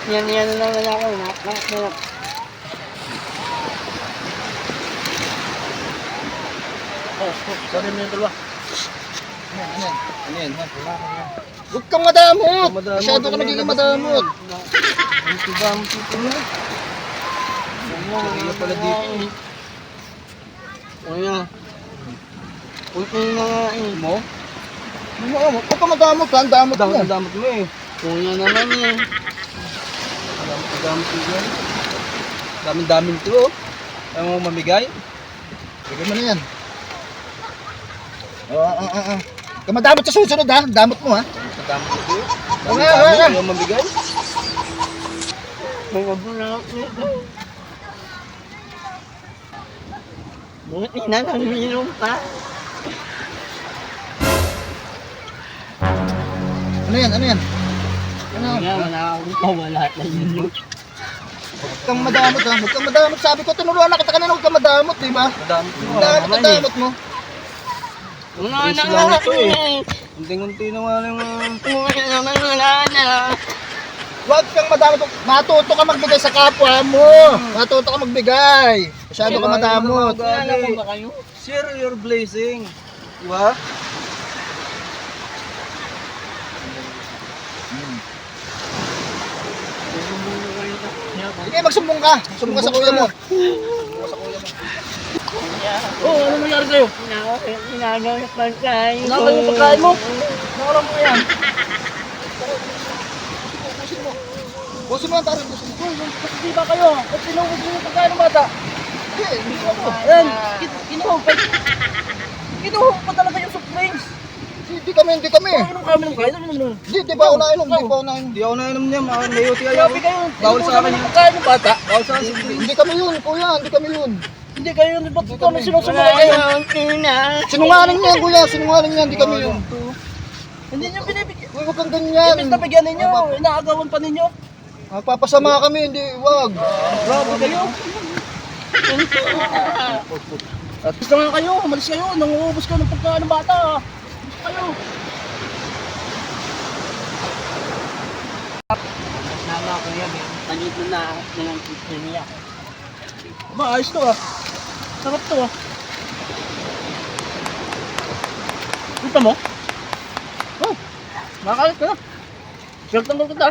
Yan na naman ako. Nak. Sorry mo yung dalawa. Ano yan? Huwag kang madamot. Masyado ka nagiging madamot. Ang dami dito mo. Sorry na pala dito. Ano? Kunti na nga eh. Mo? Huwag kang madamot ha. Ang damot mo. Ang damot mo eh. Kuya naman eh. Ang damot mo yan. Daming-daming to oh. Ayaw mo mamigay? Bigyan mo na yan. Kung madamot sa susunod ha. Ang damot mo ha. Ang damot mo to. Wala. Ayaw mamigay? Mga bulak nito. Buti na naminom pa. Ano yan? Ano? Kaya wala akong mawala na yun. Huwag kang madamot ha. Huwag kang madamot. Sabi ko, tinuruan na kita kanina. Huwag kang madamot, di ba? Ang damot mo. Ang damot mo. Wala Yes, na lang nga ito eh. eh. Unting-unti na nga lang. Kuya naman wala na. Huwag kang madamot. Matuto ka magbigay sa kapwa mo. Matuto ka magbigay. Masyado ka madamot. Wala na ba kayo? Share your blessing. Diba? Sige, magsumbong ka. Sumbong ka sa kuya mo. Oh, ano nangyari sa'yo? Ginagawa yung pagkain. Nakakal yung pagkain mo? Nakakal mo yan. Busin mo ang tarin. Busin mo. Hindi ba kayo? Ba't sinubos mo yung pagkain ng bata? Hindi ako. Ayan, kinuhog pa. Kinuhog pa talaga yung soft drinks. Hindi kami. Anong kami ng kain? Hindi pa ako nainom. Hindi ako nainom niya. May UTI ako. Grabe kayo. Bawal sa akin yung pagkain ng bata. Bawal sa akin. Hindi kami yun, kuya. Hindi kami yun. Hindi kayo. Ba't ito may sinusunod Wala kayo? na akong tina. Sinungaling niya, kuya. Sinungaling niya. Hindi kami yun. Hindi nyo binibigyan. Uy, huwag kang ganyan. Imbis na bigyan ninyo, inaagawan pa ninyo. Magpapasama kami. Hindi, wag. Grabe kayo. At gusto nga kayo, umalis kayo. Nanguubos kayo ng pagkain ng bata. Gusto kayo. Nama ko yan eh. Panito na ako ng kitchen niya. Ba, ayos to ah. Sarap to ah. Kita mo? Oh, nakakalit ka na. Shirt lang kita.